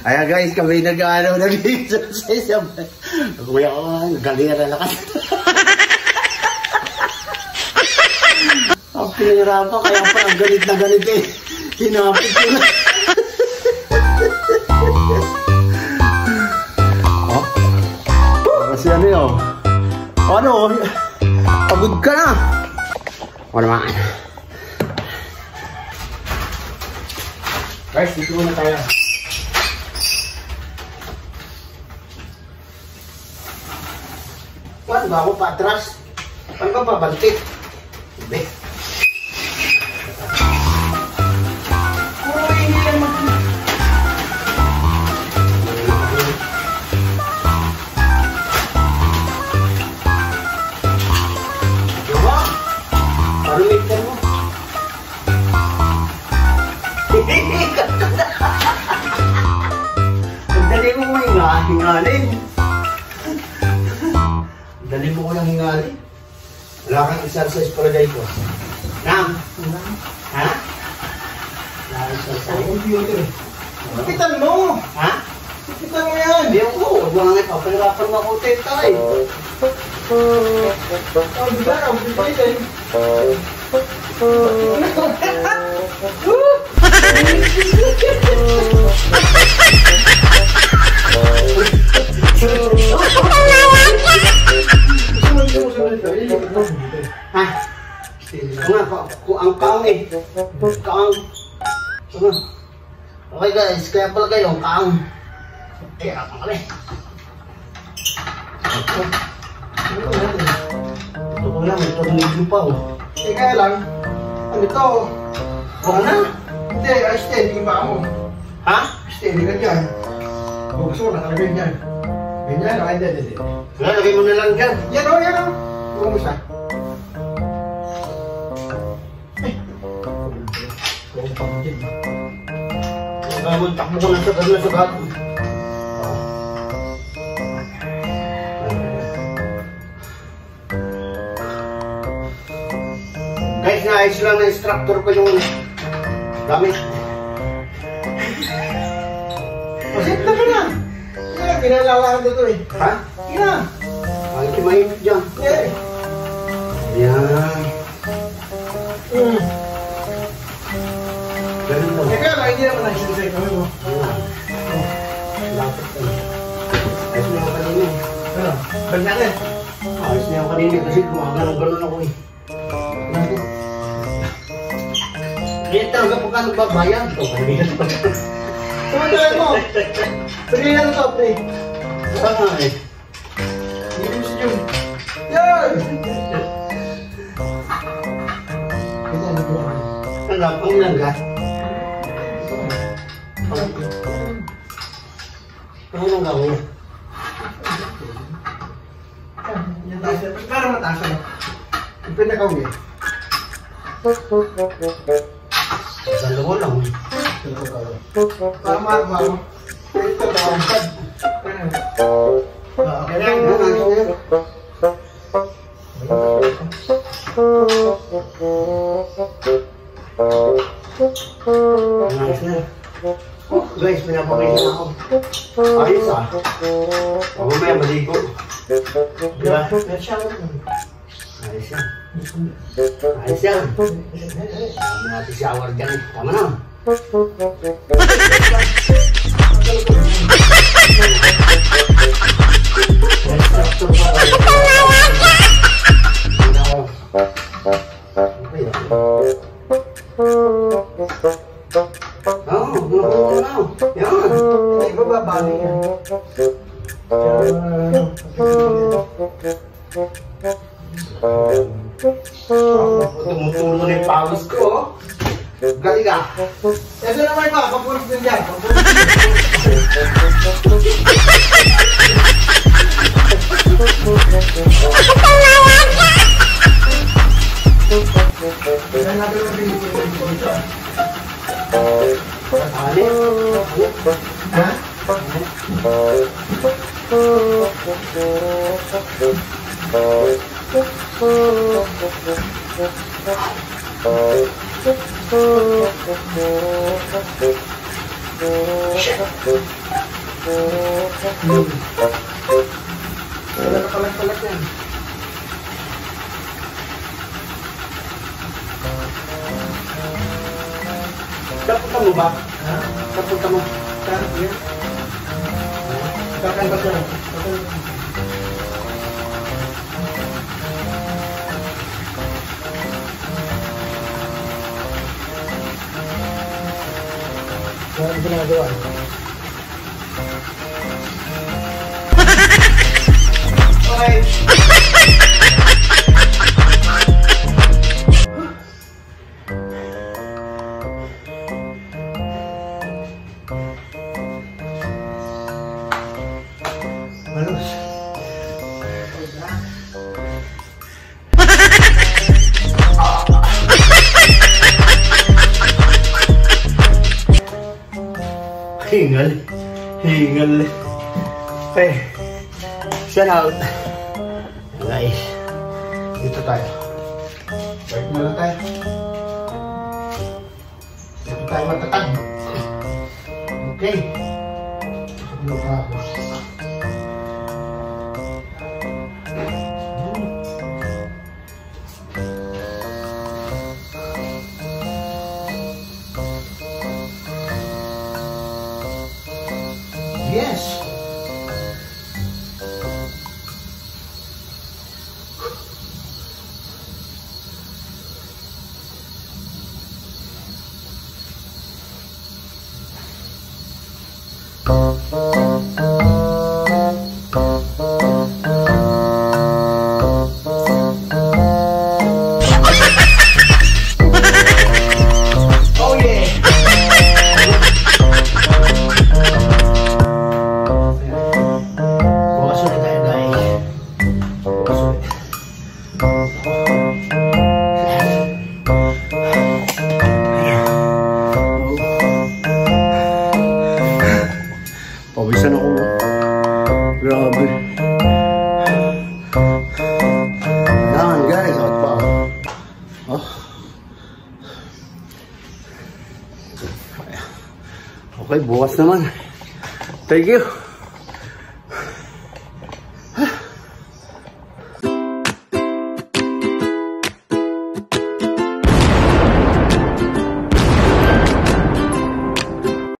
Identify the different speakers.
Speaker 1: Ayan guys, kami nag-exercise. Kuya ko, galera na kasi. Ang pinahirapan, kaya pa ang galit na galit eh. Hinapit ko na. Oh? Kasi ano yun? Ano? Pagod ka na. O naman. Guys, dito muna tayo. Paano ba ako patras? Paano ba babantik? Hindi. Puro hindi lang mag- Diba? Parumit ka mo. Dali mo hingalin. Dali mo ko lang hingalin. Wala kang exercise pala dahil ko. Nam? Ha? Wala kang exercise. Computer. Kapitan mo! Ha? Kapitan mo yan! Hindi ako. Huwag mo nga ipapalirapan mo ako tayo. Oh, diba? Ang bitin. Ha? Ang kaong eh. Kaong. Okay guys, kaya pala kayo, kaong. Kaya ka pala eh. Ito ko lang, ito nilito pa oh.
Speaker 2: Eh kaya lang, ano ito?
Speaker 1: Huwag na.
Speaker 2: Hindi, steady ba ako?
Speaker 1: Ha?
Speaker 2: Steady ka dyan. Kung gusto mo, nakalagay dyan. Ganyan, hindi.
Speaker 1: Lagay mo na lang dyan.
Speaker 2: Yan o, yan o. Kumusta? Kung pang-gin.
Speaker 1: Takbo ko na sa sagad. Guys, naayos lang na instructor ko yung gamit.
Speaker 2: Masit na ka na. Kaya, ginalalaan dito eh.
Speaker 1: Ha?
Speaker 2: Kaya.
Speaker 1: Ay, kimainit dyan.
Speaker 2: Yeah.
Speaker 1: Ayan. Ganun lang.
Speaker 2: Kaya lang, hindi naman nag-exercise kami mo.
Speaker 1: Lapit ka na. Ayos na yung kanina eh.
Speaker 2: Ano? Banda ka eh.
Speaker 1: Ayos na yung kanina kasi gumagano'n ako eh. Kaya talaga pagka nagbabayan. Ito, kanina pa.
Speaker 2: Tumatawin mo. Pagin na ito, pre.
Speaker 1: Saan nga eh?
Speaker 2: Hindi gusto yun. Yan!
Speaker 1: Ano, pangilan ka? Pangilan ka mo?
Speaker 2: Yan tayo siya. Para mataas na. Yung pinakawi.
Speaker 1: Dalawa lang.
Speaker 2: Tama, mama. Ito, tawag. Okay lang.
Speaker 1: Ayos na. Oh, guys, pinapakita ako. Ayos ah. Mamaya maligo. Diba? Ayos yan. Ayos yan. Tama natin shower dyan. Tama na.
Speaker 2: Ay, bababali yan.
Speaker 1: Tumutulo na yung pawis ko. Galing ka.
Speaker 2: Ito naman ba, papulis din dyan. Ilan natin ang pinipin dito? Ha? Shit.
Speaker 1: Wala na kalat-kalat yan. Kapunta mo ba? Ha? Kapunta mo? Saan? Yan? Kakan ba siya? Saan ginagawa? Okay. Malos. Hingal. Hingal. Okay. Shout out. Guys. Dito tayo. Wait na lang tayo. Dito tayo matatag. Okay. Dito ako. Yes. Oh yeah. Bukas ulit tayo guys. Bukas ulit. Pawisan ako. Grabe. Yan guys, at pa. Oh. Okay, bukas naman. Thank you.